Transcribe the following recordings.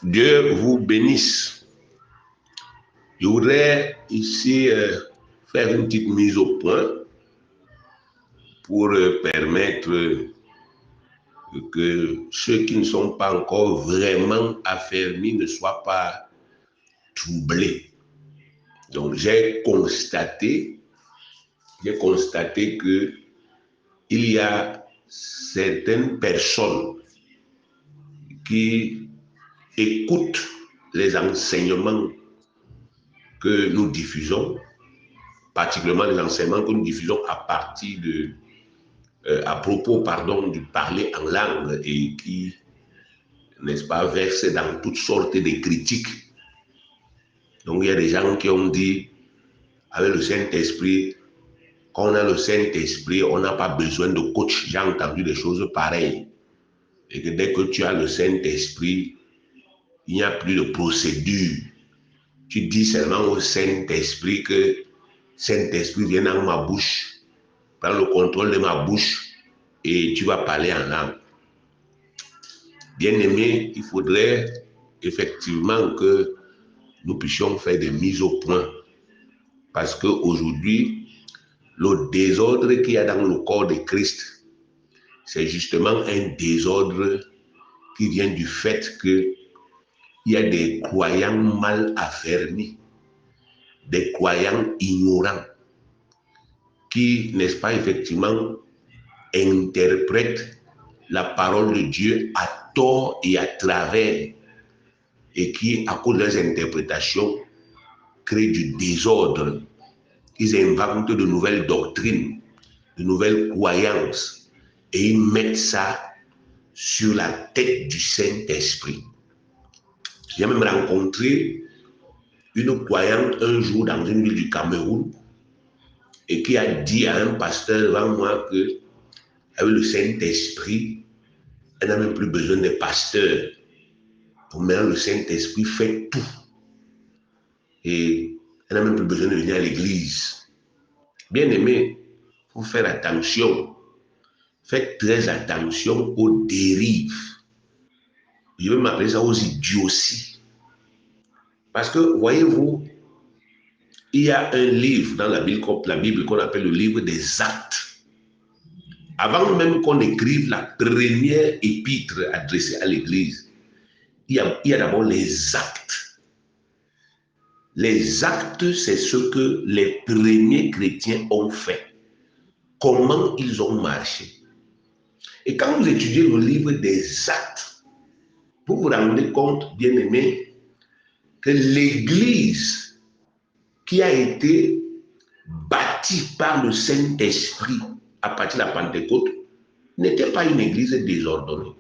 Dieu vous bénisse. Je voudrais ici faire une petite mise au point pour permettre que ceux qui ne sont pas encore vraiment affermis ne soient pas troublés. Donc j'ai constaté que il y a certaines personnes qui écoutent les enseignements que nous diffusons, particulièrement les enseignements que nous diffusons à propos du parler en langue et qui, n'est-ce pas, versent dans toutes sortes de critiques. Donc il y a des gens qui ont dit, avec le Saint-Esprit, quand on a le Saint-Esprit, on n'a pas besoin de coach. J'ai entendu des choses pareilles. Et que dès que tu as le Saint-Esprit, il n'y a plus de procédure. Tu dis seulement au Saint-Esprit que Saint-Esprit vient dans ma bouche, prends le contrôle de ma bouche et tu vas parler en langue. Bien-aimé, il faudrait effectivement que nous puissions faire des mises au point. Parce qu'aujourd'hui, le désordre qu'il y a dans le corps de Christ, c'est justement un désordre qui vient du fait qu'il y a des croyants mal affermis, des croyants ignorants, qui, n'est-ce pas, effectivement, interprètent la parole de Dieu à tort et à travers, et qui, à cause de leurs interprétations, créent du désordre. Ils inventent de nouvelles doctrines, de nouvelles croyances, et ils mettent ça sur la tête du Saint-Esprit. J'ai même rencontré une croyante un jour dans une ville du Cameroun et qui a dit à un pasteur devant moi que, avec le Saint-Esprit, elle n'a même plus besoin de pasteur. Pour maintenant, le Saint-Esprit fait tout. Et elle n'a même plus besoin de venir à l'église. Bien aimé, il faut faire attention. Faites très attention aux dérives. Je vais m'appeler ça aux idioties. Parce que, voyez-vous, il y a un livre dans la Bible qu'on appelle le livre des Actes. Avant même qu'on écrive la première épître adressée à l'Église, il y a d'abord les actes. Les actes, c'est ce que les premiers chrétiens ont fait. Comment ils ont marché. Et quand vous étudiez le livre des actes, vous vous rendez compte, bien aimé, que l'Église qui a été bâtie par le Saint-Esprit à partir de la Pentecôte n'était pas une église désordonnée.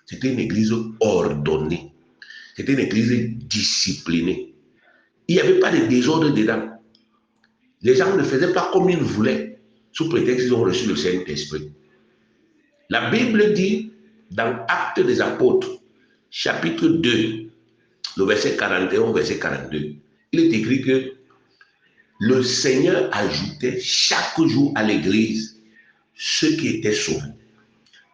C'était une église ordonnée. C'était une église disciplinée. Il n'y avait pas de désordre dedans. Les gens ne faisaient pas comme ils voulaient, sous prétexte qu'ils ont reçu le Saint-Esprit. La Bible dit, dans Actes des Apôtres, chapitre 2, le verset 41 au verset 42, il est écrit que le Seigneur ajoutait chaque jour à l'église ceux qui étaient sauvés.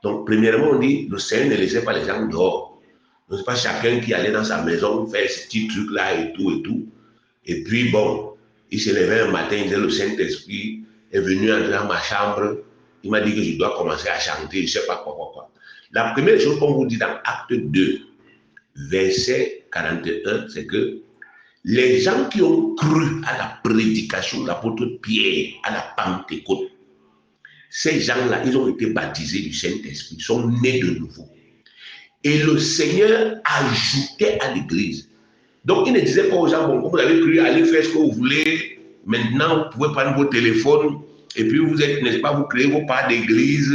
Donc, premièrement, on dit, le Seigneur ne laissait pas les gens dehors. Ce n'est pas chacun qui allait dans sa maison faire ce petit truc-là et tout. Et puis, bon, il se levait un matin, il disait, le Saint-Esprit est venu entrer dans ma chambre. Il m'a dit que je dois commencer à chanter, je ne sais pas quoi. La première chose qu'on vous dit dans Acte 2, verset 41, c'est que les gens qui ont cru à la prédication de l'apôtre Pierre à la Pentecôte, ces gens-là, ils ont été baptisés du Saint-Esprit, ils sont nés de nouveau. Et le Seigneur ajoutait à l'église. Donc, il ne disait pas aux gens, bon, vous avez cru, allez faire ce que vous voulez. Maintenant, vous pouvez prendre vos téléphones. Et puis, vous êtes, n'est-ce pas, vous créez vos parts d'église.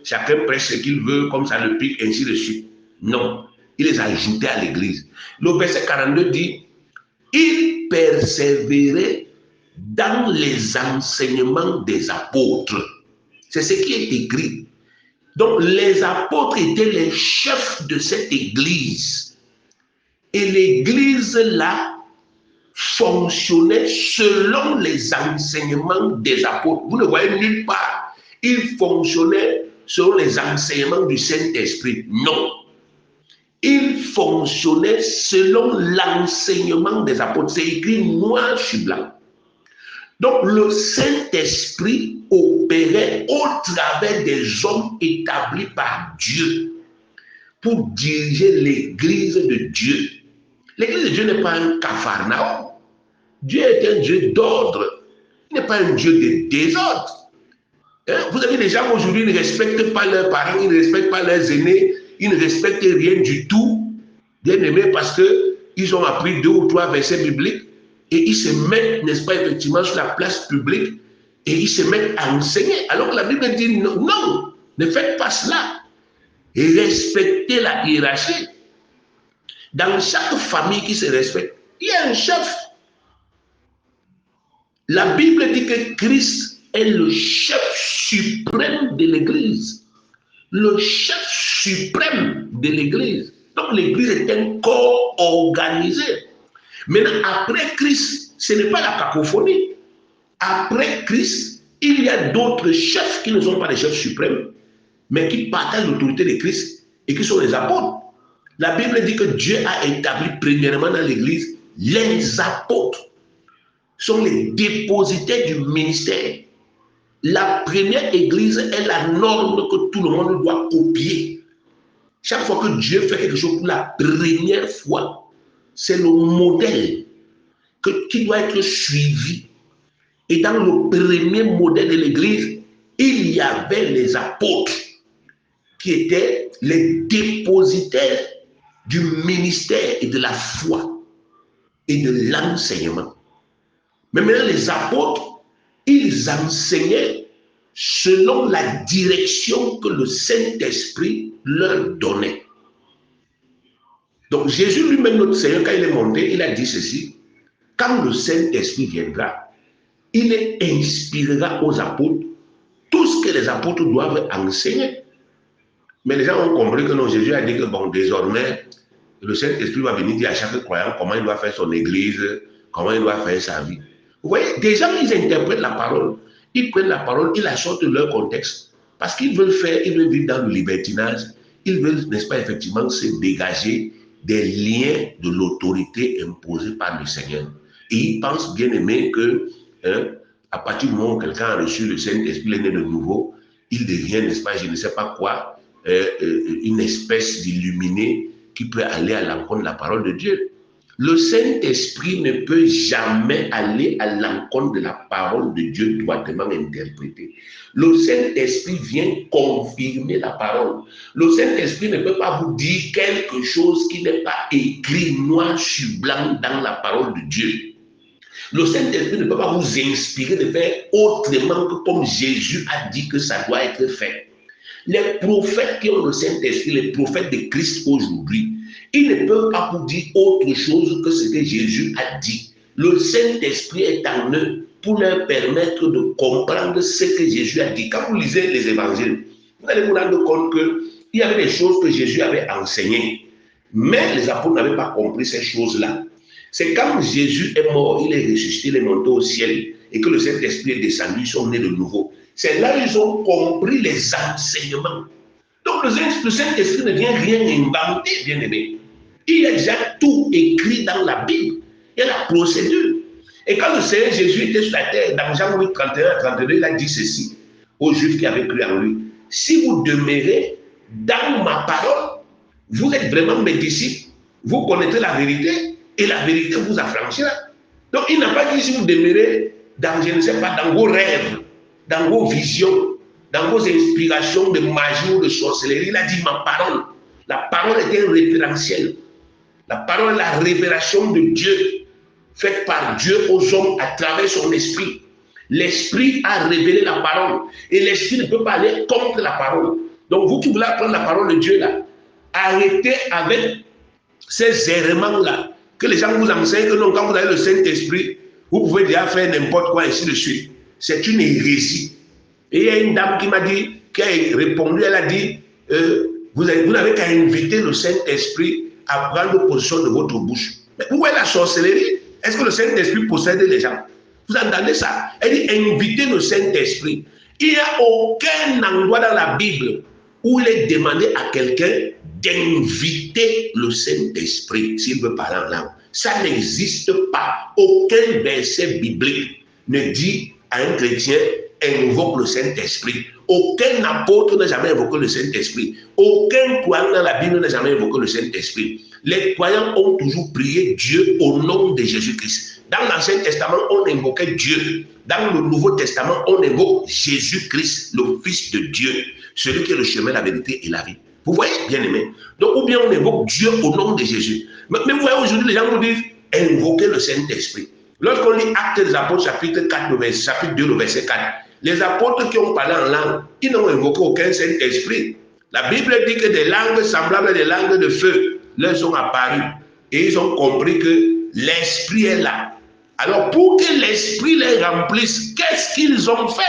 Chacun prêche ce qu'il veut, comme ça le pique, ainsi de suite. Non. Il les ajoutait à l'église. Le verset 42 dit, il persévérait dans les enseignements des apôtres. C'est ce qui est écrit. Donc, les apôtres étaient les chefs de cette église. Et l'église-là fonctionnait selon les enseignements des apôtres. Vous ne voyez nulle part. Il fonctionnait selon les enseignements du Saint-Esprit. Non. il fonctionnait selon l'enseignement des apôtres. C'est écrit noir sur blanc. Donc le Saint-Esprit opérait au travers des hommes établis par Dieu pour diriger l'église de Dieu. L'église de Dieu n'est pas un capharnaüm. Dieu est un Dieu d'ordre. Il n'est pas un Dieu de désordre. Vous avez des gens aujourd'hui, ils ne respectent pas leurs parents, ils ne respectent pas leurs aînés, ils ne respectent rien du tout, bien aimé, parce qu'ils ont appris 2 ou 3 versets bibliques et ils se mettent, n'est-ce pas, effectivement, sur la place publique et ils se mettent à enseigner. Alors que la Bible dit non, non, ne faites pas cela. Et respectez la hiérarchie. Dans chaque famille qui se respecte, il y a un chef. La Bible dit que Christ est le chef suprême de l'Église. Le chef suprême de l'Église. Donc l'Église est un corps organisé. Maintenant, après Christ, ce n'est pas la cacophonie. Après Christ, il y a d'autres chefs qui ne sont pas les chefs suprêmes, mais qui partagent l'autorité de Christ et qui sont les apôtres. La Bible dit que Dieu a établi premièrement dans l'Église les apôtres. Sont les dépositaires du ministère. La première église est la norme que tout le monde doit copier. Chaque fois que Dieu fait quelque chose pour la première fois, c'est le modèle qui doit être suivi. Et dans le premier modèle de l'église, il y avait les apôtres qui étaient les dépositaires du ministère et de la foi et de l'enseignement. Mais maintenant, les apôtres, ils enseignaient selon la direction que le Saint-Esprit leur donnait. Donc, Jésus lui-même, notre Seigneur, quand il est monté, il a dit ceci: quand le Saint-Esprit viendra, il inspirera aux apôtres tout ce que les apôtres doivent enseigner. Mais les gens ont compris que non, Jésus a dit que bon, désormais, le Saint-Esprit va venir dire à chaque croyant comment il doit faire son église, comment il doit faire sa vie. Vous voyez, des gens, ils interprètent la parole, ils prennent la parole, ils la sortent de leur contexte, parce qu'ils veulent faire, ils veulent vivre dans le libertinage, ils veulent, n'est-ce pas, effectivement, se dégager des liens de l'autorité imposée par le Seigneur. Et ils pensent, bien aimé, que à partir du moment où quelqu'un a reçu le Saint-Esprit, il est né de nouveau, il devient, n'est-ce pas, je ne sais pas quoi, une espèce d'illuminé qui peut aller à l'encontre de la parole de Dieu. Le Saint-Esprit ne peut jamais aller à l'encontre de la parole de Dieu droitement interprétée. Le Saint-Esprit vient confirmer la parole. Le Saint-Esprit ne peut pas vous dire quelque chose qui n'est pas écrit noir sur blanc dans la parole de Dieu. Le Saint-Esprit ne peut pas vous inspirer de faire autrement que comme Jésus a dit que ça doit être fait. Les prophètes qui ont le Saint-Esprit, les prophètes de Christ aujourd'hui, ils ne peuvent pas vous dire autre chose que ce que Jésus a dit. Le Saint-Esprit est en eux pour leur permettre de comprendre ce que Jésus a dit. Quand vous lisez les évangiles, vous allez vous rendre compte qu'il y avait des choses que Jésus avait enseignées. Mais les apôtres n'avaient pas compris ces choses-là. C'est quand Jésus est mort, il est ressuscité, il est monté au ciel et que le Saint-Esprit est descendu, ils sont nés de nouveau. C'est là qu'ils ont compris les enseignements. Donc le Saint-Esprit ne vient rien inventer, bien aimé. Il y a déjà tout écrit dans la Bible. Il y a la procédure. Et quand le Seigneur Jésus était sur la terre, dans Jean 8, 31 à 32, il a dit ceci aux Juifs qui avaient cru en lui: si vous demeurez dans ma parole, vous êtes vraiment mes disciples, vous connaîtrez la vérité et la vérité vous affranchira. Donc il n'a pas dit si vous demeurez dans, je ne sais pas, dans vos rêves, dans vos visions, dans vos inspirations de magie ou de sorcellerie. Il a dit ma parole. La parole est un référentiel. La parole est la révélation de Dieu, faite par Dieu aux hommes à travers son esprit. L'esprit a révélé la parole. Et l'esprit ne peut pas aller contre la parole. Donc vous qui voulez apprendre la parole de Dieu là, arrêtez avec ces errements-là, que les gens vous enseignent que non, quand vous avez le Saint-Esprit, vous pouvez déjà faire n'importe quoi, ainsi de suite. C'est une hérésie. Et il y a une dame qui m'a dit, qui a répondu, elle a dit, vous n'avez qu'à inviter le Saint-Esprit à prendre possession de votre bouche. Mais où est la sorcellerie? Est-ce que le Saint-Esprit possède les gens? Vous entendez ça? Elle dit inviter le Saint-Esprit. Il n'y a aucun endroit dans la Bible où il est demandé à quelqu'un d'inviter le Saint-Esprit s'il veut parler en langue. Ça n'existe pas. Aucun verset biblique ne dit à un chrétien invoque le Saint-Esprit. Aucun apôtre n'a jamais invoqué le Saint-Esprit. Aucun croyant dans la Bible n'a jamais invoqué le Saint-Esprit. Les croyants ont toujours prié Dieu au nom de Jésus-Christ. Dans l'Ancien Testament, on invoquait Dieu. Dans le Nouveau Testament, on invoque Jésus-Christ, le Fils de Dieu, celui qui est le chemin, la vérité et la vie. Vous voyez, bien aimé. Donc, ou bien on invoque Dieu au nom de Jésus. Mais vous voyez, aujourd'hui, les gens nous disent invoquer le Saint-Esprit. Lorsqu'on lit Actes des Apôtres, chapitre 4, chapitre 2, le verset 4, les apôtres qui ont parlé en langue, ils n'ont invoqué aucun Saint-Esprit. La Bible dit que des langues semblables à des langues de feu leur sont apparues. Et ils ont compris que l'Esprit est là. Alors, pour que l'Esprit les remplisse, qu'est-ce qu'ils ont fait?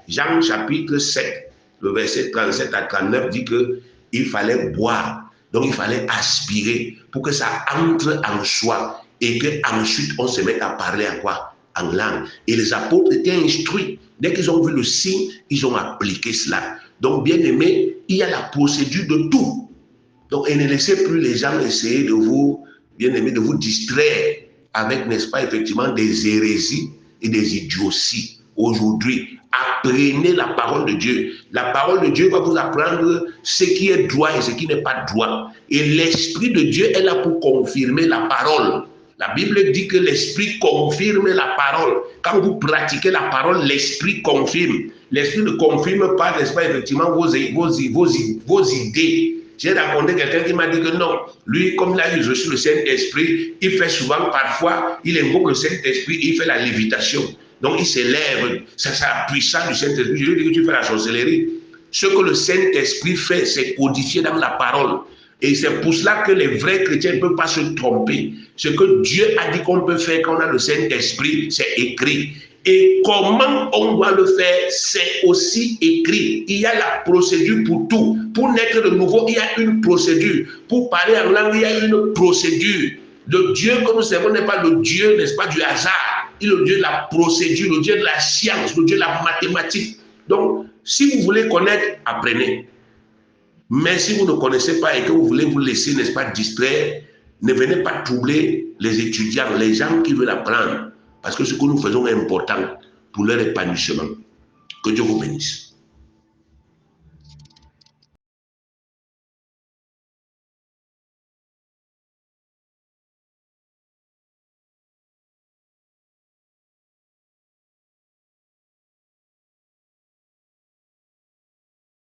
Jean chapitre 7, le verset 37 à 39 dit qu'il fallait boire. Donc, il fallait aspirer pour que ça entre en soi et qu'ensuite, on se mette à parler en quoi? En langue. Et les apôtres étaient instruits. Dès qu'ils ont vu le signe, ils ont appliqué cela. Donc, bien aimé, il y a la procédure de tout. Donc, et ne laissez plus les gens essayer de vous, bien aimé, de vous distraire avec, n'est-ce pas, effectivement, des hérésies et des idioties. Aujourd'hui, apprenez la parole de Dieu. La parole de Dieu va vous apprendre ce qui est droit et ce qui n'est pas droit. Et l'Esprit de Dieu est là pour confirmer la parole. La Bible dit que l'Esprit confirme la parole. Quand vous pratiquez la parole, l'Esprit confirme. L'Esprit ne confirme pas, n'est-ce pas, effectivement, vos idées. J'ai rencontré quelqu'un qui m'a dit que non, lui, comme il a eu reçu le Saint-Esprit, il fait souvent, parfois, il invoque le Saint-Esprit, il fait la lévitation. Donc, il s'élève, c'est la puissance du Saint-Esprit. Je lui dis que tu fais la sorcellerie. Ce que le Saint-Esprit fait, c'est codifié dans la parole. Et c'est pour cela que les vrais chrétiens ne peuvent pas se tromper. Ce que Dieu a dit qu'on peut faire quand on a le Saint-Esprit, c'est écrit. Et comment on doit le faire, c'est aussi écrit. Il y a la procédure pour tout. Pour naître de nouveau, il y a une procédure. Pour parler en langue, il y a une procédure. Le Dieu que nous servons n'est pas le Dieu, n'est-ce pas, du hasard. Il est le Dieu de la procédure, le Dieu de la science, le Dieu de la mathématique. Donc, si vous voulez connaître, apprenez. Mais si vous ne connaissez pas et que vous voulez vous laisser, n'est-ce pas, distraire, ne venez pas troubler les étudiants, les gens qui veulent apprendre. Parce que ce que nous faisons est important pour leur épanouissement. Que Dieu vous bénisse.